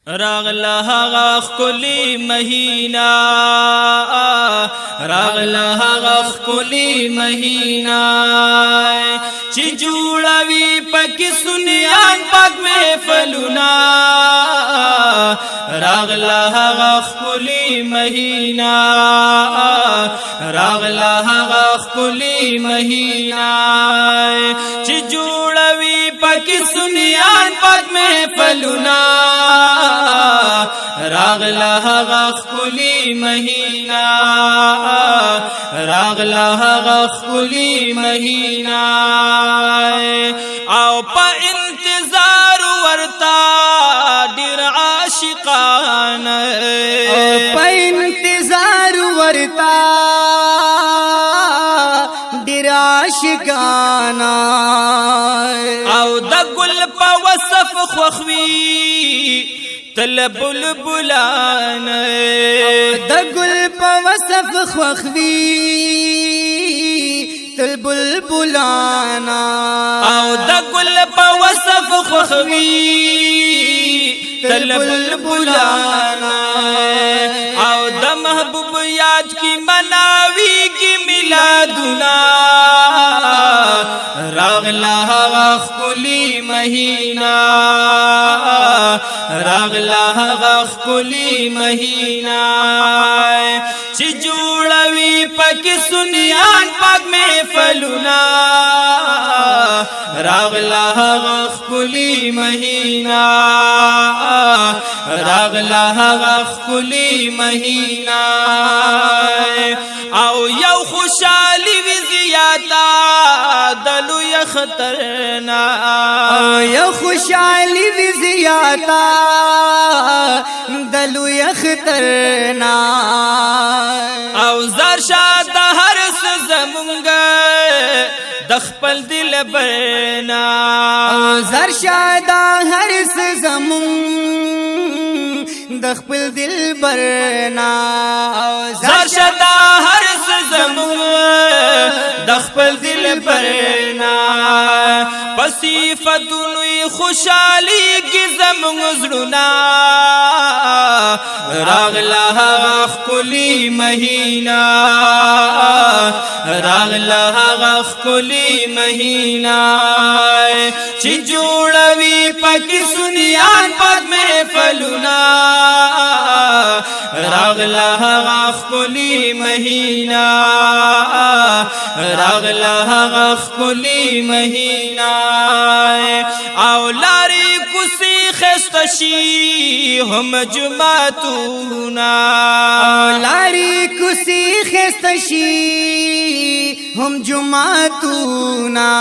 راغلا هغه خلی مهینا راغلا هغه خلی مهینا چې جوړوي پکې سنیان پاک محفلونه راغلا هغه خلی مهینا راغلا هغه خلی مهینا چې جوړوي پکې سنیان پاک محفلونه راغلا هغه خلی مهینا راغلا هغه خلی مهینا او په انتظار ورتا ډیر عاشقان په انتظار ورتا ډیر عاشقان او د ګل په وصف خوخوي تل بلبلان د ګل په وصف خوخوي تل بلبلان او د ګل په وصف خوخوي تل بلبلان او د محبوب یاد کی مناوی کی میلادنا راغلا هغه خلی مهینا راغلا هغه خلی مهینا چې جوړوي پکې سنیان پاک محفلونه راغلا هغه خلی مهینا راغلا هغه خلی مهینا او یو خوشالي وی زیاتا دلو خطرنا یو خوشالي وی زیاتا دلو خطرنا او زر شاد هر زمونږ د خپل دل برنا زر شاد هر زمون د خپل دل برنا زر شاد هر زمون د خپل دل برنا صفتونو خوشالي کی زمون زړونه راغلا هغه خلی مهینا راغلا هغه خلی مهینا چې جوړوي پکې سنیان پاک محفلونه راغلا هغه خلی مهینا راغلا هغه خلی مهینا او لاری کوسی خستشی هم جمعتونا لاری کوسی خستشی هم جمعتونا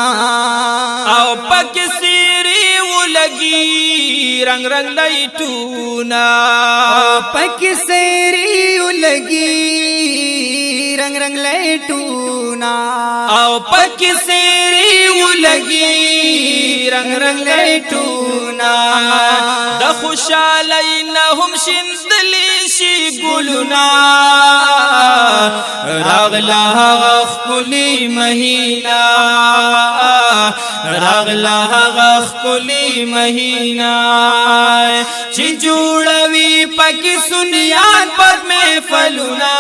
او پک سیری ولگی رنگ رنگ لایتونا پک سیری ولگی رنگ رنگ لایتونا او پک سیری ولگی رنگ رنگ لایتونا د خوشالی نه هم شندلی شي ګلونا راغلا هغه خلی مهینا راغلا هغه خلی مهینا چې جوړوي پکې سنیان پاک محفلونه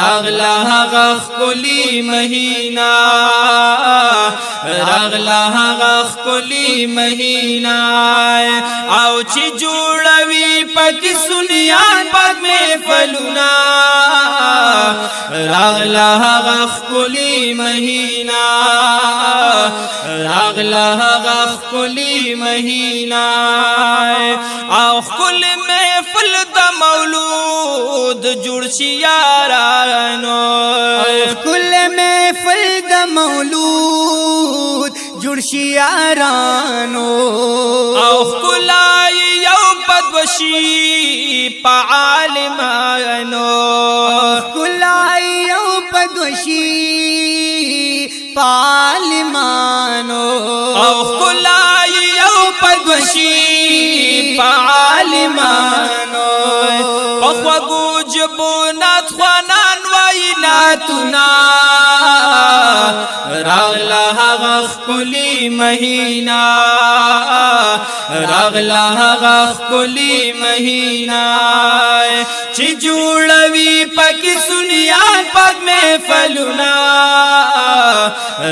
راغلا هغه خلی مهینا راغلا هغه خلی مهینا او چې جوړوي پکې سنیان پاک محفلونه راغلا هغه خلی مهینا راغلا هغه خلی مهینا او خل محفل د مولود جوړ شي یارانو خل محفل د مولود جوړ شي یارانو او خلای یو پدوشي په عالمانو خلای یو پدوشي په عالمانو او خلای یو پدوشي په عالمانو په خواږو جبونات خوانان وای نات رحمتنا راغلا هغه خلی مهینا راغلا هغه خلی مهینا چې جوړوي پکې سنیان پاک محفلنا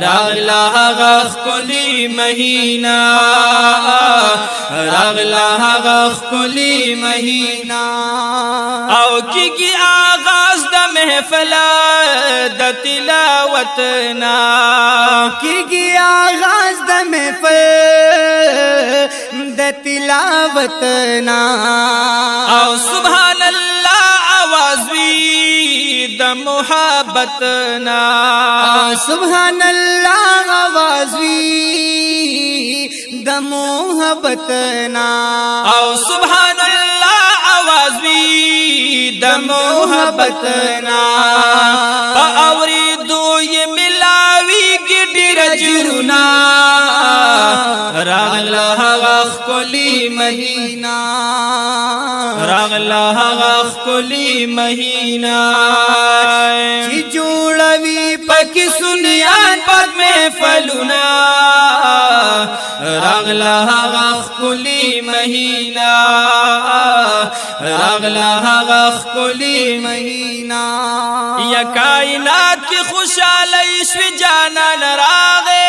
راغلا هغه خلی مهینا راغلا هغه خلی مهینا او کیږي آغاز د محفل د تلاوتنا کیږي آغاز د محفل د تلاوتنا او سبحان الله आवाज وی د محبتنا سبحان الله आवाज وی د محبتنا او سبحان الله आवाज وی د محبتنا اوریدو ی ملاوی کی ډیر جرنا راغلا هغه خلی مهینا راغلا هغه خلی مهینا چې جوړوي پکې سنیان پاک محفلنا راغلا هغه خلی مهینا راغلا هغه خلی مهینا یا کائنات کی خوشاله شوی جانان راغې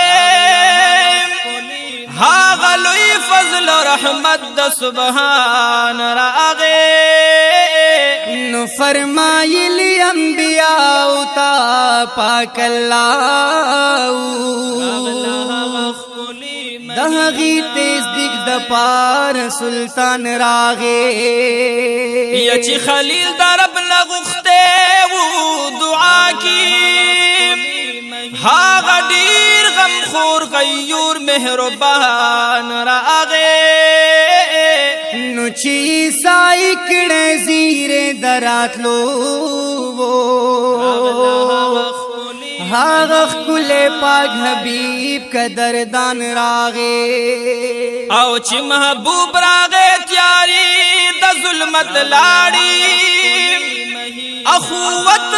هاغه لوی فضل و رحمت د سبحان راغې نو فرمایلی انبیاء تا پاک الله دهغی تیز دیگ د پار سلطان راغے یا چې خلیل د رب نغخته و دعا کی هاغه ډیر غم خور غیور مهربان راغې نو چی سای کړه زیر دراتلو هاغه خل پاک حبیب قدردان راغې او چې محبوب راغې تیاری د ظلمت لاړی اخوت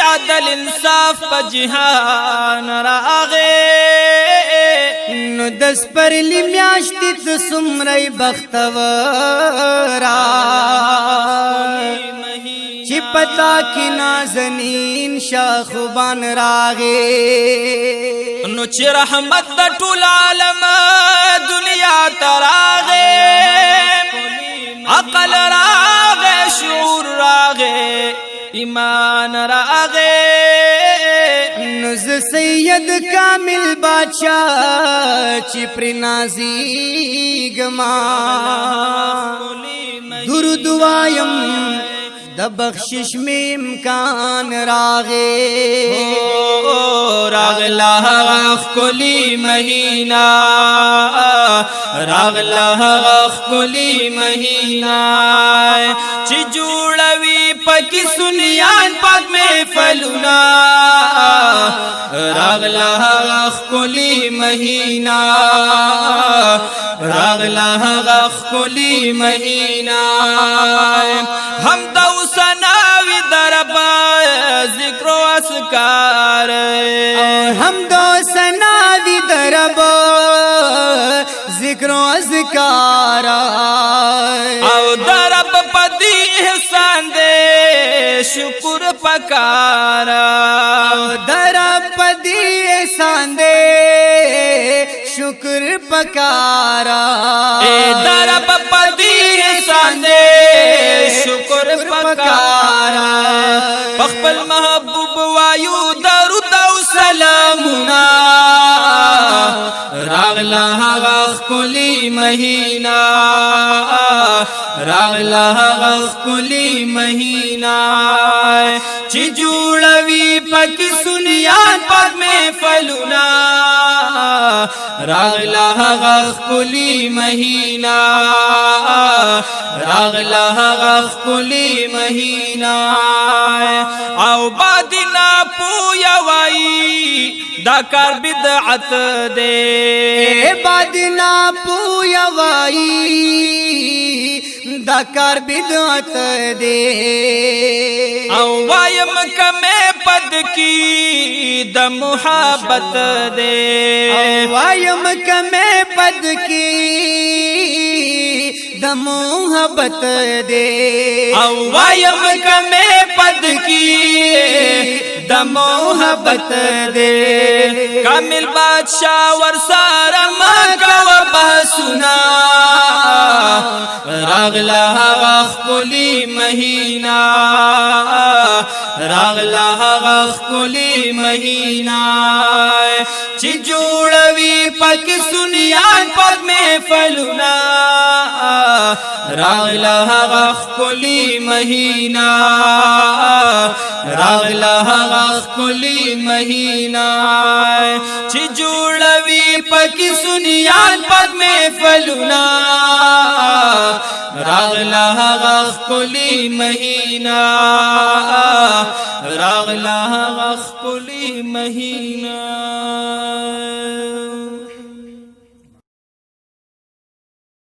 عدل انصاف په جهان راغې نو دس پر لمیاشت د سمرای بختورا چی پتا کی نازنین شاخبان راغے نو چی رحمت دا ټول عالم دنیا تراغے عقل راغے شعور راغے ایمان راغے نوز سید کامل بادشاہ چی پر نازی گما در دعایم د بخشش میں امکان راغے راغلا خلی مہینہ راغلا خلی مہینہ چی جوڑوی پکی سنیان پاک محفلنا راغلا خلی مہینہ راغلا خلی مہینہ ہم دو سناوی دربا ذکر و اسکار ہم دو سناوی دربا ذکر و اسکار او درب پدی احسان دے شکر پکارا درب پدی احسان دے شکر پکارا درب پدی احسان دے شکر پکارا پخپل محبوب وایو درود او سلامنا راغلا خلی مہینہ راغلا خلی مہینہ چی جوڑوی پکی سنیان پاک محفلنا راغلا خلی مہینہ راغلا خلی مہینہ او بادنا پویا وائی دا کار بدعت دے بادنا پویا وائی دا کار بدعت دے او وایم کمے पद की द मुहब्बत दे वायम कमे पद की द मुहब्बत दे वायम कमे पद की द मुहब्बत दे कामिल बादशाह वर्सार मकव बसुना रागला खली महीना रागला खली महीना ची जोड़वी पक सुनियान पद में फलुना रागला खली महीना रागला खली महीना ची जोड़वी पक सुनियान पद में फलुना रागला खली महीना रागला